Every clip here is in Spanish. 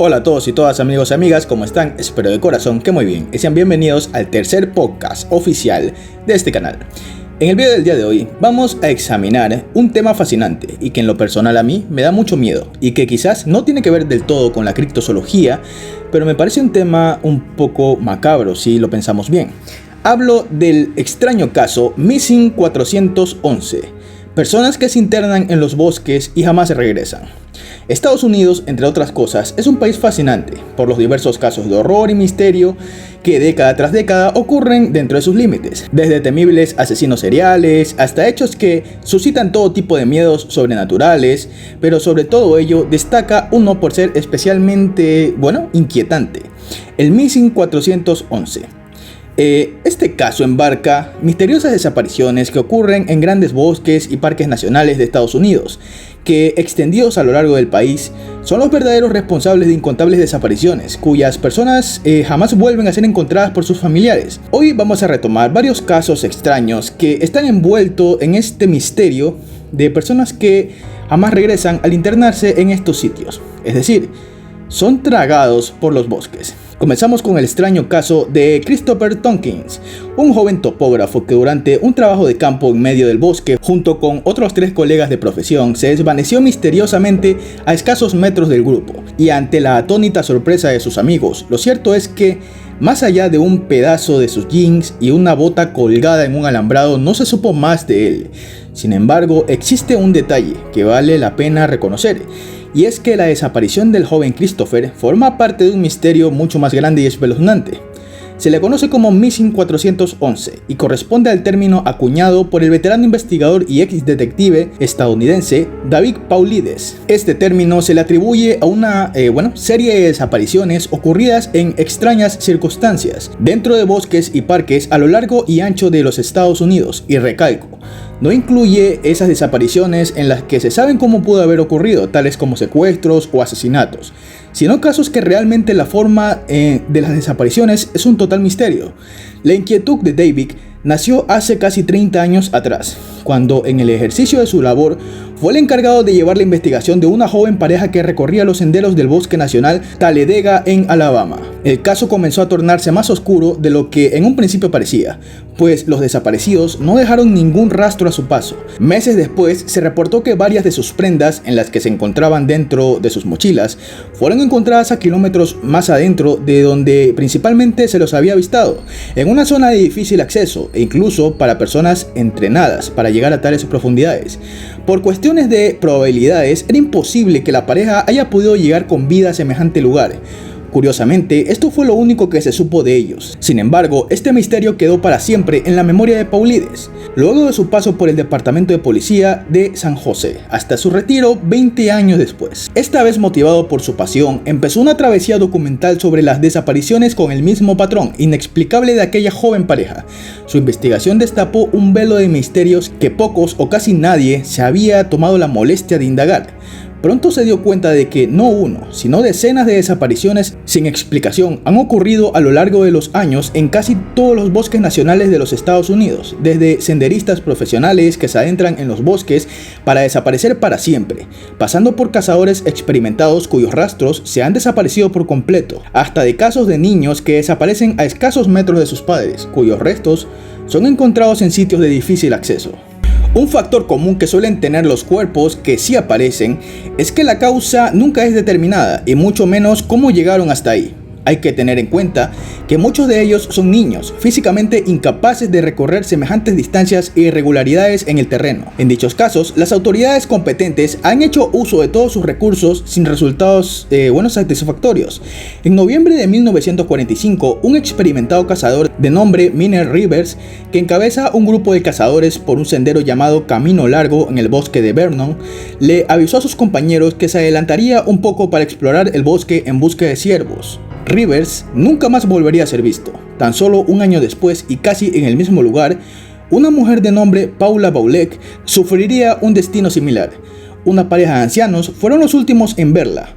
Hola a todos y todas, amigos y amigas, ¿cómo están? Espero de corazón que muy bien y sean bienvenidos al tercer podcast oficial de este canal. En el video del día de hoy vamos a examinar un tema fascinante y que en lo personal a mí me da mucho miedo y que quizás no tiene que ver del todo con la criptozoología, pero me parece un tema un poco macabro si lo pensamos bien. Hablo del extraño caso Missing 411, personas que se internan en los bosques y jamás regresan. Estados Unidos, entre otras cosas, es un país fascinante por los diversos casos de horror y misterio que década tras década ocurren dentro de sus límites, desde temibles asesinos seriales hasta hechos que suscitan todo tipo de miedos sobrenaturales, pero sobre todo ello destaca uno por ser especialmente, inquietante: el Missing 411. Este caso embarca misteriosas desapariciones que ocurren en grandes bosques y parques nacionales de Estados Unidos, que extendidos a lo largo del país son los verdaderos responsables de incontables desapariciones, cuyas personas jamás vuelven a ser encontradas por sus familiares. Hoy vamos a retomar varios casos extraños que están envueltos en este misterio de personas que jamás regresan al internarse en estos sitios, es decir, son tragados por los bosques. Comenzamos con el extraño caso de Christopher Tompkins, un joven topógrafo que durante un trabajo de campo en medio del bosque, junto con otros 3 colegas de profesión, se desvaneció misteriosamente a escasos metros del grupo. Y ante la atónita sorpresa de sus amigos, lo cierto es que, más allá de un pedazo de sus jeans y una bota colgada en un alambrado, no se supo más de él. Sin embargo, existe un detalle que vale la pena reconocer, y es que la desaparición del joven Christopher forma parte de un misterio mucho más grande y espeluznante. Se le conoce como Missing 411 y corresponde al término acuñado por el veterano investigador y ex detective estadounidense David Paulides. Este término se le atribuye a una serie de desapariciones ocurridas en extrañas circunstancias dentro de bosques y parques a lo largo y ancho de los Estados Unidos, y recalco, no incluye esas desapariciones en las que se saben cómo pudo haber ocurrido, tales como secuestros o asesinatos, sino casos que realmente la forma de las desapariciones es un total misterio. La inquietud de David nació hace casi 30 años atrás, cuando en el ejercicio de su labor fue el encargado de llevar la investigación de una joven pareja que recorría los senderos del Bosque Nacional Talladega en Alabama. El caso comenzó a tornarse más oscuro de lo que en un principio parecía, pues los desaparecidos no dejaron ningún rastro a su paso. Meses después se reportó que varias de sus prendas, en las que se encontraban dentro de sus mochilas, fueron encontradas a kilómetros más adentro de donde principalmente se los había avistado, en una zona de difícil acceso e incluso para personas entrenadas para llegar a tales profundidades. Por cuestiones de probabilidades, era imposible que la pareja haya podido llegar con vida a semejante lugar. Curiosamente, esto fue lo único que se supo de ellos. Sin embargo, este misterio quedó para siempre en la memoria de Paulides, luego de su paso por el Departamento de Policía de San José, hasta su retiro 20 años después. Esta vez motivado por su pasión, empezó una travesía documental sobre las desapariciones con el mismo patrón inexplicable de aquella joven pareja. Su investigación destapó un velo de misterios que pocos o casi nadie se había tomado la molestia de indagar. Pronto se dio cuenta de que no uno, sino decenas de desapariciones sin explicación han ocurrido a lo largo de los años en casi todos los bosques nacionales de los Estados Unidos, desde senderistas profesionales que se adentran en los bosques para desaparecer para siempre, pasando por cazadores experimentados cuyos rastros se han desaparecido por completo, hasta de casos de niños que desaparecen a escasos metros de sus padres, cuyos restos son encontrados en sitios de difícil acceso. Un factor común que suelen tener los cuerpos que sí aparecen es que la causa nunca es determinada y mucho menos cómo llegaron hasta ahí. Hay que tener en cuenta que muchos de ellos son niños, físicamente incapaces de recorrer semejantes distancias e irregularidades en el terreno. En dichos casos, las autoridades competentes han hecho uso de todos sus recursos sin resultados satisfactorios. En noviembre de 1945, un experimentado cazador de nombre Miner Rivers, que encabeza un grupo de cazadores por un sendero llamado Camino Largo en el bosque de Vernon, le avisó a sus compañeros que se adelantaría un poco para explorar el bosque en busca de ciervos. Rivers nunca más volvería a ser visto. Tan solo un año después y casi en el mismo lugar, una mujer de nombre Paula Bauleck sufriría un destino similar. Una pareja de ancianos fueron los últimos en verla,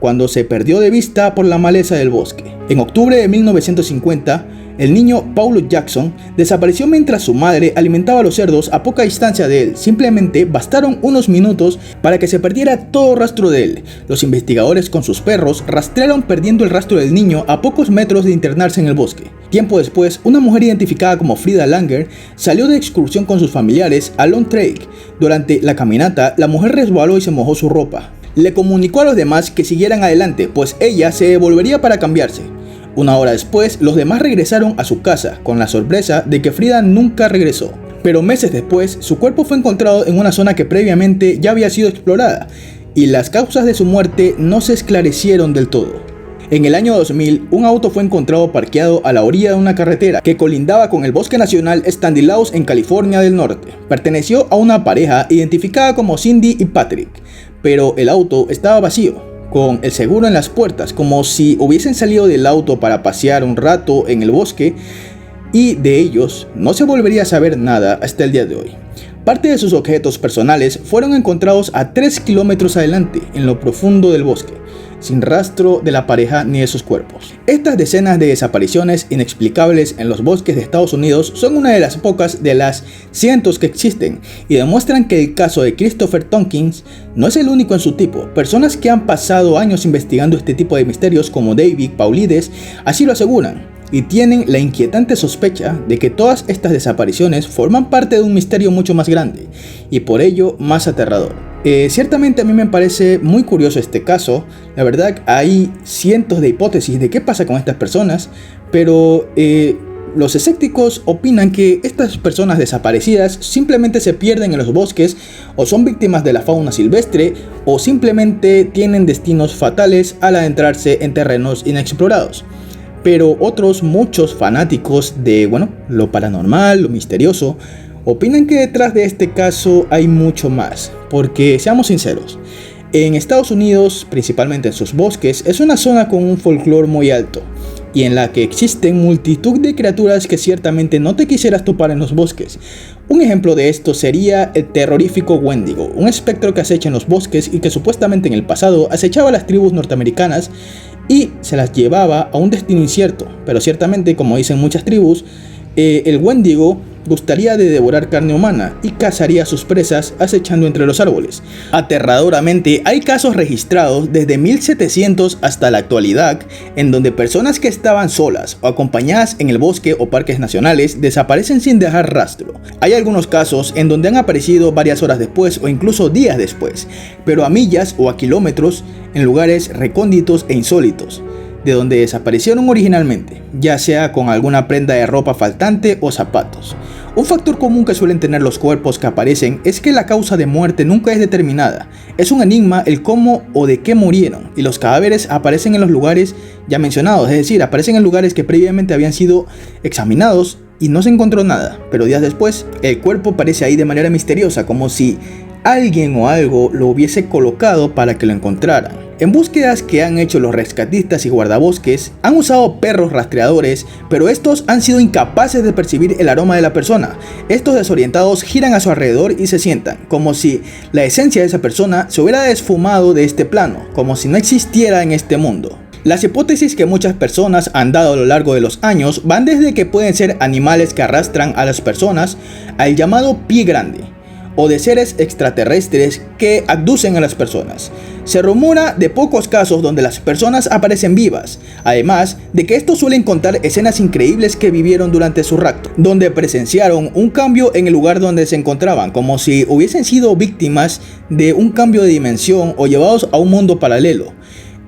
cuando se perdió de vista por la maleza del bosque. En octubre de 1950, El niño Paulo Jackson desapareció mientras su madre alimentaba a los cerdos a poca distancia de él. Simplemente bastaron unos minutos para que se perdiera todo rastro de él. Los investigadores con sus perros rastrearon perdiendo el rastro del niño a pocos metros de internarse en el bosque. Tiempo después, una mujer identificada como Frida Langer salió de excursión con sus familiares a Long Trail. Durante la caminata, la mujer resbaló y se mojó su ropa. Le comunicó a los demás que siguieran adelante, pues ella se devolvería para cambiarse. Una hora después, los demás regresaron a su casa, con la sorpresa de que Frida nunca regresó. Pero meses después, su cuerpo fue encontrado en una zona que previamente ya había sido explorada, y las causas de su muerte no se esclarecieron del todo. En el año 2000, un auto fue encontrado parqueado a la orilla de una carretera que colindaba con el Bosque Nacional Stanislaus en California del Norte. Perteneció a una pareja identificada como Cindy y Patrick, pero el auto estaba vacío, con el seguro en las puertas, como si hubiesen salido del auto para pasear un rato en el bosque, y de ellos no se volvería a saber nada hasta el día de hoy. Parte de sus objetos personales fueron encontrados a 3 kilómetros adelante, en lo profundo del bosque, sin rastro de la pareja ni de sus cuerpos. Estas decenas de desapariciones inexplicables en los bosques de Estados Unidos son una de las pocas de las cientos que existen y demuestran que el caso de Christopher Tompkins no es el único en su tipo. Personas que han pasado años investigando este tipo de misterios como David Paulides así lo aseguran, y tienen la inquietante sospecha de que todas estas desapariciones forman parte de un misterio mucho más grande y por ello más aterrador. Ciertamente a mí me parece muy curioso este caso. La verdad, hay cientos de hipótesis de qué pasa con estas personas, pero los escépticos opinan que estas personas desaparecidas simplemente se pierden en los bosques, o son víctimas de la fauna silvestre, o simplemente tienen destinos fatales al adentrarse en terrenos inexplorados. Pero otros muchos fanáticos de, lo paranormal, lo misterioso, opinan que detrás de este caso hay mucho más, porque seamos sinceros, en Estados Unidos, principalmente en sus bosques, es una zona con un folclore muy alto, y en la que existen multitud de criaturas que ciertamente no te quisieras topar en los bosques. Un ejemplo de esto sería el terrorífico Wendigo, un espectro que acecha en los bosques y que supuestamente en el pasado acechaba a las tribus norteamericanas y se las llevaba a un destino incierto, pero ciertamente, como dicen muchas tribus, el Wendigo gustaría de devorar carne humana y cazaría a sus presas acechando entre los árboles. Aterradoramente, hay casos registrados desde 1700 hasta la actualidad en donde personas que estaban solas o acompañadas en el bosque o parques nacionales desaparecen sin dejar rastro. Hay algunos casos en donde han aparecido varias horas después o incluso días después, pero a millas o a kilómetros en lugares recónditos e insólitos de donde desaparecieron originalmente, ya sea con alguna prenda de ropa faltante o zapatos. Un factor común que suelen tener los cuerpos que aparecen es que la causa de muerte nunca es determinada. Es un enigma el cómo o de qué murieron, y los cadáveres aparecen en los lugares ya mencionados, es decir, aparecen en lugares que previamente habían sido examinados y no se encontró nada, pero días después el cuerpo aparece ahí de manera misteriosa, como si alguien o algo lo hubiese colocado para que lo encontraran. En búsquedas que han hecho los rescatistas y guardabosques, han usado perros rastreadores, pero estos han sido incapaces de percibir el aroma de la persona. Estos desorientados giran a su alrededor y se sientan, como si la esencia de esa persona se hubiera esfumado de este plano, como si no existiera en este mundo. Las hipótesis que muchas personas han dado a lo largo de los años van desde que pueden ser animales que arrastran a las personas, al llamado pie grande, o de seres extraterrestres que abducen a las personas. Se rumora de pocos casos donde las personas aparecen vivas, además de que estos suelen contar escenas increíbles que vivieron durante su rapto, donde presenciaron un cambio en el lugar donde se encontraban, como si hubiesen sido víctimas de un cambio de dimensión o llevados a un mundo paralelo,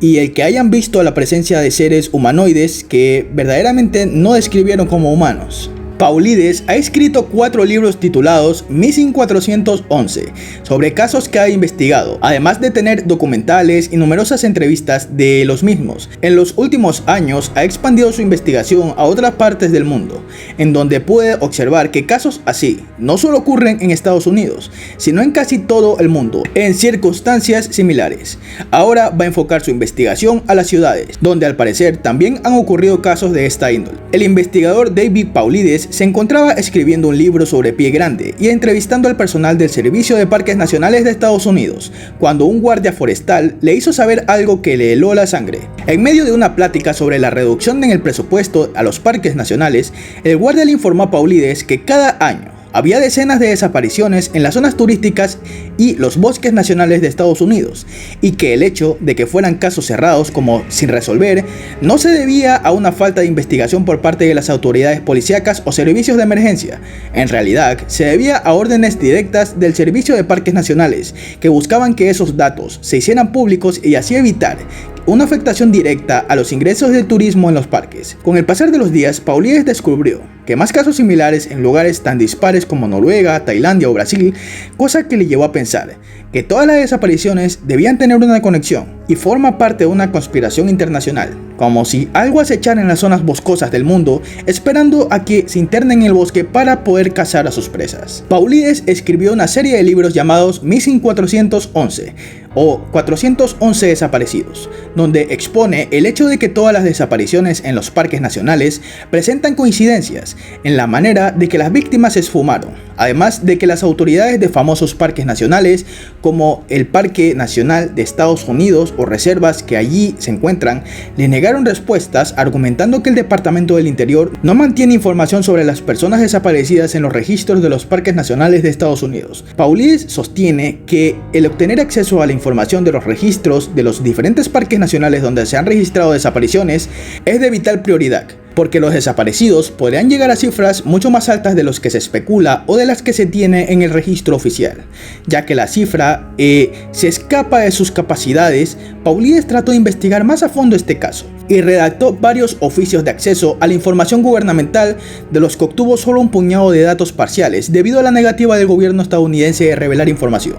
y el que hayan visto la presencia de seres humanoides que verdaderamente no describieron como humanos. Paulides ha escrito 4 libros titulados Missing 411 sobre casos que ha investigado, además de tener documentales y numerosas entrevistas de los mismos. En los últimos años ha expandido su investigación a otras partes del mundo, en donde puede observar que casos así no solo ocurren en Estados Unidos, sino en casi todo el mundo, en circunstancias similares. Ahora va a enfocar su investigación a las ciudades, donde al parecer también han ocurrido casos de esta índole. El investigador David Paulides Paulides se encontraba escribiendo un libro sobre Pie Grande y entrevistando al personal del Servicio de Parques Nacionales de Estados Unidos, cuando un guardia forestal le hizo saber algo que le heló la sangre. En medio de una plática sobre la reducción en el presupuesto a los parques nacionales, el guardia le informó a Paulides que cada año había decenas de desapariciones en las zonas turísticas y los bosques nacionales de Estados Unidos, y que el hecho de que fueran casos cerrados como sin resolver no se debía a una falta de investigación por parte de las autoridades policíacas o servicios de emergencia. En realidad, se debía a órdenes directas del Servicio de Parques Nacionales, que buscaban que esos datos se hicieran públicos y así evitar una afectación directa a los ingresos del turismo en los parques. Con el pasar de los días, Paulides descubrió que más casos similares en lugares tan dispares como Noruega, Tailandia o Brasil, cosa que le llevó a pensar que todas las desapariciones debían tener una conexión y forma parte de una conspiración internacional, como si algo acechara en las zonas boscosas del mundo, esperando a que se internen en el bosque para poder cazar a sus presas. Paulides escribió una serie de libros llamados Missing 411 o 411 desaparecidos, donde expone el hecho de que todas las desapariciones en los parques nacionales presentan coincidencias en la manera de que las víctimas se esfumaron, además de que las autoridades de famosos parques nacionales como el Parque Nacional de Estados Unidos o reservas que allí se encuentran, le negaron respuestas argumentando que el Departamento del Interior no mantiene información sobre las personas desaparecidas en los registros de los parques nacionales de Estados Unidos. Paulides sostiene que el obtener acceso a la información de los registros de los diferentes parques nacionales donde se han registrado desapariciones es de vital prioridad, porque los desaparecidos podrían llegar a cifras mucho más altas de los que se especula o de las que se tiene en el registro oficial. Ya que la cifra se escapa de sus capacidades, Paulides trató de investigar más a fondo este caso y redactó varios oficios de acceso a la información gubernamental, de los que obtuvo solo un puñado de datos parciales debido a la negativa del gobierno estadounidense de revelar información.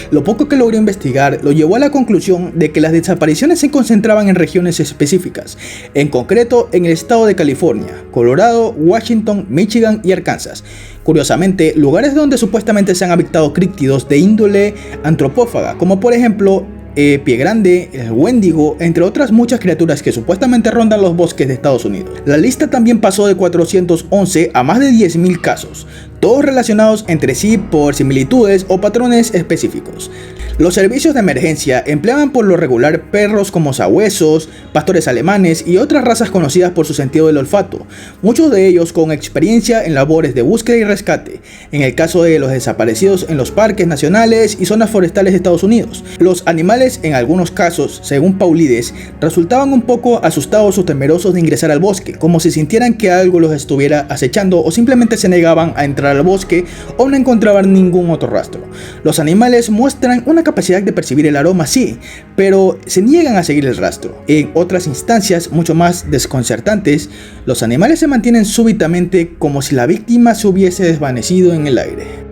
Lo poco que logró investigar lo llevó a la conclusión de que las desapariciones se concentraban en regiones específicas, en concreto en el estado de California, Colorado, Washington, Michigan y Arkansas. Curiosamente, lugares donde supuestamente se han avistado críptidos de índole antropófaga, como por ejemplo Pie Grande, el Wendigo, entre otras muchas criaturas que supuestamente rondan los bosques de Estados Unidos. La lista también pasó de 411 a más de 10.000 casos, todos relacionados entre sí por similitudes o patrones específicos. Los servicios de emergencia empleaban por lo regular perros como sabuesos, pastores alemanes y otras razas conocidas por su sentido del olfato, muchos de ellos con experiencia en labores de búsqueda y rescate, en el caso de los desaparecidos en los parques nacionales y zonas forestales de Estados Unidos. Los animales, en algunos casos, según Paulides, resultaban un poco asustados o temerosos de ingresar al bosque, como si sintieran que algo los estuviera acechando, o simplemente se negaban a entrar al bosque o no encontraban ningún otro rastro. Los animales muestran una capacidad de percibir el aroma, sí, pero se niegan a seguir el rastro. En otras instancias mucho más desconcertantes, los animales se mantienen súbitamente como si la víctima se hubiese desvanecido en el aire.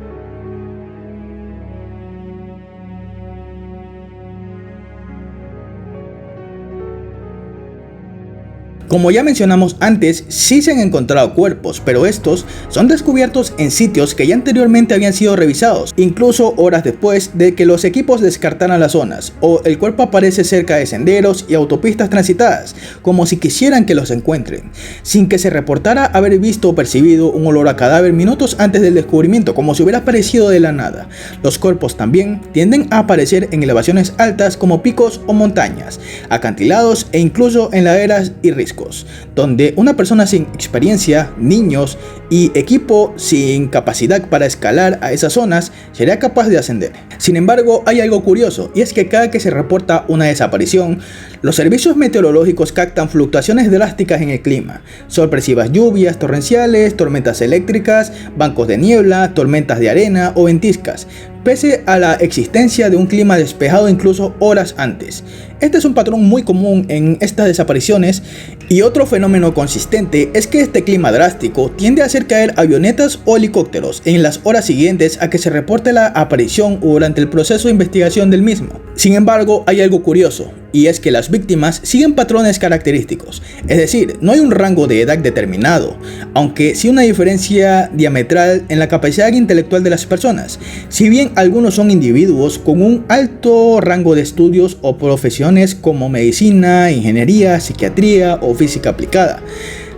Como ya mencionamos antes, sí se han encontrado cuerpos, pero estos son descubiertos en sitios que ya anteriormente habían sido revisados, incluso horas después de que los equipos descartaran las zonas, o el cuerpo aparece cerca de senderos y autopistas transitadas, como si quisieran que los encuentren, sin que se reportara haber visto o percibido un olor a cadáver minutos antes del descubrimiento, como si hubiera aparecido de la nada. Los cuerpos también tienden a aparecer en elevaciones altas como picos o montañas, acantilados e incluso en laderas y riscos, donde una persona sin experiencia, niños y equipo sin capacidad para escalar a esas zonas sería capaz de ascender. Sin embargo, hay algo curioso, y es que cada que se reporta una desaparición, los servicios meteorológicos captan fluctuaciones drásticas en el clima, sorpresivas lluvias torrenciales, tormentas eléctricas, bancos de niebla, tormentas de arena o ventiscas, pese a la existencia de un clima despejado incluso horas antes. Este es un patrón muy común en estas desapariciones, y otro fenómeno consistente es que este clima drástico tiende a hacer caer avionetas o helicópteros en las horas siguientes a que se reporte la aparición o durante el proceso de investigación del mismo. Sin embargo, hay algo curioso, y es que las víctimas siguen patrones característicos, es decir, no hay un rango de edad determinado, aunque sí una diferencia diametral en la capacidad intelectual de las personas. Si bien algunos son individuos con un alto rango de estudios o profesiones como medicina, ingeniería, psiquiatría o física aplicada,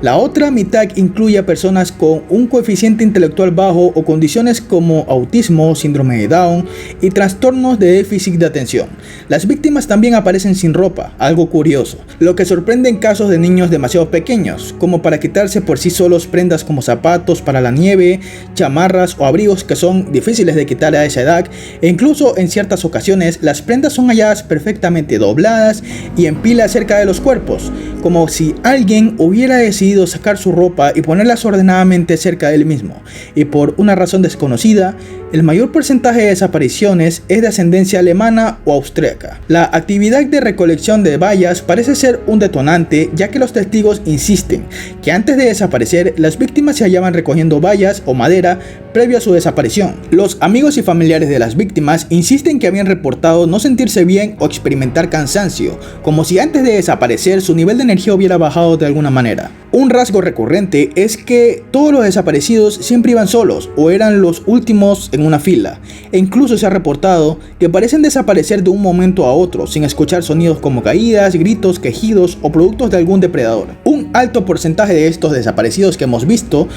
La otra mitad incluye a personas con un coeficiente intelectual bajo o condiciones como autismo, síndrome de Down y trastornos de déficit de atención. Las víctimas también aparecen sin ropa, algo curioso, lo que sorprende en casos de niños demasiado pequeños, como para quitarse por sí solos prendas como zapatos para la nieve, chamarras o abrigos que son difíciles de quitar a esa edad, e incluso en ciertas ocasiones las prendas son halladas perfectamente dobladas y en pila cerca de los cuerpos, como si alguien hubiera decidido sacar su ropa y ponerlas ordenadamente cerca de él mismo, y por una razón desconocida, el mayor porcentaje de desapariciones es de ascendencia alemana o austríaca. La actividad de recolección de vallas parece ser un detonante, ya que los testigos insisten que antes de desaparecer, las víctimas se hallaban recogiendo vallas o madera previo a su desaparición. Los amigos y familiares de las víctimas insisten que habían reportado no sentirse bien o experimentar cansancio, como si antes de desaparecer su nivel de energía hubiera bajado de alguna manera. Un rasgo recurrente es que todos los desaparecidos siempre iban solos o eran los últimos en una fila, e incluso se ha reportado que parecen desaparecer de un momento a otro sin escuchar sonidos como caídas, gritos, quejidos o productos de algún depredador. Un alto porcentaje de estos desaparecidos que hemos visto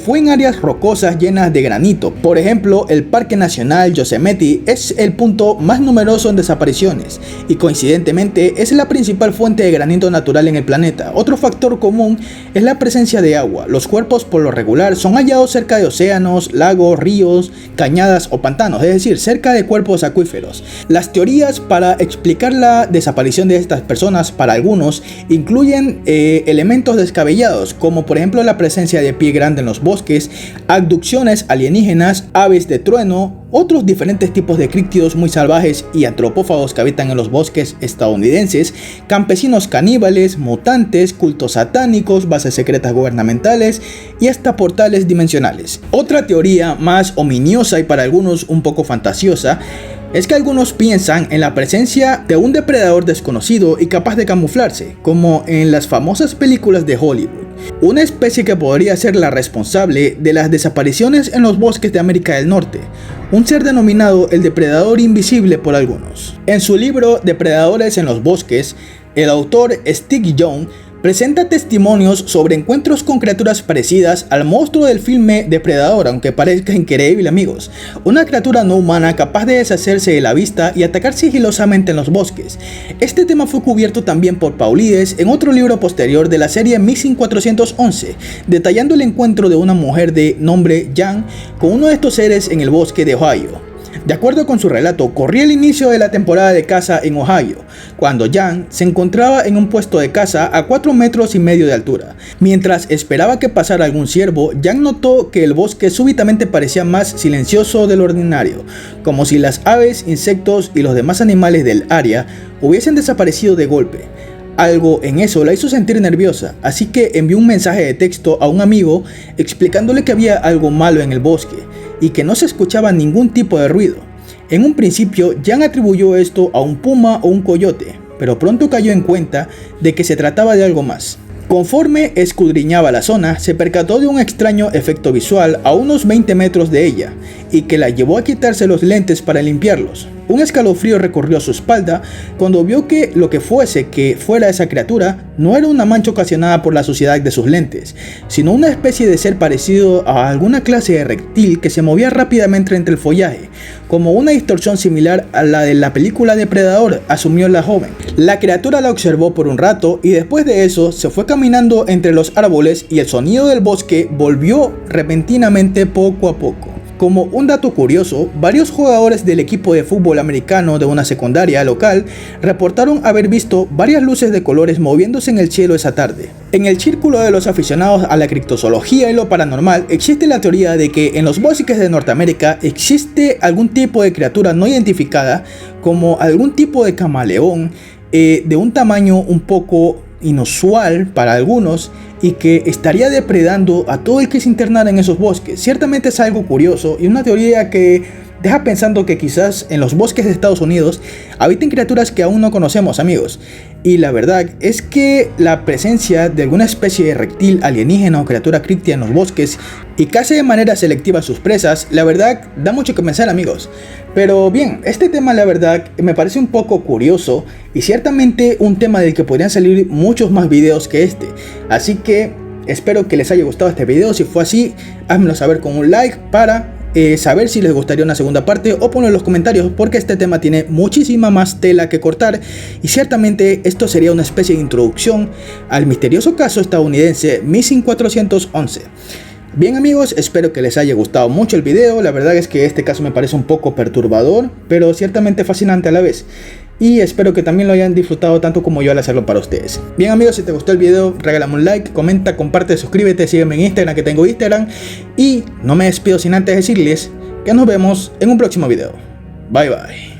fue en áreas rocosas llenas de granito. Por ejemplo, el Parque Nacional Yosemite es el punto más numeroso en desapariciones y coincidentemente es la principal fuente de granito natural en el planeta. Otro factor común es la presencia de agua. Los cuerpos por lo regular son hallados cerca de océanos, lagos, ríos, cañadas o pantanos, es decir, cerca de cuerpos acuíferos. Las teorías para explicar la desaparición de estas personas para algunos incluyen elementos descabellados, como por ejemplo la presencia de pie grande en los bosques, abducciones alienígenas, aves de trueno, otros diferentes tipos de críptidos muy salvajes y antropófagos que habitan en los bosques estadounidenses, campesinos caníbales, mutantes, cultos satánicos, bases secretas gubernamentales y hasta portales dimensionales. Otra teoría más ominiosa y para algunos un poco fantasiosa es que algunos piensan en la presencia de un depredador desconocido y capaz de camuflarse, como en las famosas películas de Hollywood. Una especie que podría ser la responsable de las desapariciones en los bosques de América del Norte, un ser denominado el depredador invisible por algunos. En su libro Depredadores en los bosques, el autor Steve Young presenta testimonios sobre encuentros con criaturas parecidas al monstruo del filme Depredador, aunque parezca increíble, amigos. Una criatura no humana capaz de deshacerse de la vista y atacar sigilosamente en los bosques. Este tema fue cubierto también por Paulides en otro libro posterior de la serie Missing 411, detallando el encuentro de una mujer de nombre Jan con uno de estos seres en el bosque de Ohio. De acuerdo con su relato, corría el inicio de la temporada de caza en Ohio, cuando Jan se encontraba en un puesto de caza a 4,5 metros de altura. Mientras esperaba que pasara algún ciervo, Jan notó que el bosque súbitamente parecía más silencioso de lo ordinario, como si las aves, insectos y los demás animales del área hubiesen desaparecido de golpe. Algo en eso la hizo sentir nerviosa, así que envió un mensaje de texto a un amigo explicándole que había algo malo en el bosque y que no se escuchaba ningún tipo de ruido. En un principio, Jan atribuyó esto a un puma o un coyote, pero pronto cayó en cuenta de que se trataba de algo más. Conforme escudriñaba la zona, se percató de un extraño efecto visual a unos 20 metros de ella y que la llevó a quitarse los lentes para limpiarlos. Un escalofrío recorrió su espalda cuando vio que lo que fuera esa criatura no era una mancha ocasionada por la suciedad de sus lentes, sino una especie de ser parecido a alguna clase de reptil que se movía rápidamente entre el follaje, como una distorsión similar a la de la película Depredador, asumió la joven. La criatura la observó por un rato y después de eso se fue caminando entre los árboles y el sonido del bosque volvió repentinamente poco a poco. Como un dato curioso, varios jugadores del equipo de fútbol americano de una secundaria local reportaron haber visto varias luces de colores moviéndose en el cielo esa tarde. En el círculo de los aficionados a la criptozoología y lo paranormal existe la teoría de que en los bosques de Norteamérica existe algún tipo de criatura no identificada, como algún tipo de camaleón de un tamaño un poco inusual para algunos y que estaría depredando a todo el que se internara en esos bosques. Ciertamente es algo curioso y una teoría que deja pensando que quizás en los bosques de Estados Unidos habiten criaturas que aún no conocemos, amigos. Y la verdad es que la presencia de alguna especie de reptil alienígena o criatura críptica en los bosques y caza de manera selectiva a sus presas, la verdad da mucho que pensar, amigos. Pero bien, este tema la verdad me parece un poco curioso y ciertamente un tema del que podrían salir muchos más videos que este. Así que Espero que les haya gustado este video. Si fue así, házmelo saber con un like para saber si les gustaría una segunda parte, o ponlo en los comentarios, porque este tema tiene muchísima más tela que cortar y ciertamente esto sería una especie de introducción al misterioso caso estadounidense Missing 411. Bien amigos, espero que les haya gustado mucho el video. La verdad es que este caso me parece un poco perturbador, pero ciertamente fascinante a la vez. Y espero que también lo hayan disfrutado tanto como yo al hacerlo para ustedes. Bien amigos, si te gustó el video, regálame un like, comenta, comparte, suscríbete, sígueme en Instagram, que tengo Instagram. Y no me despido sin antes decirles que nos vemos en un próximo video. Bye bye.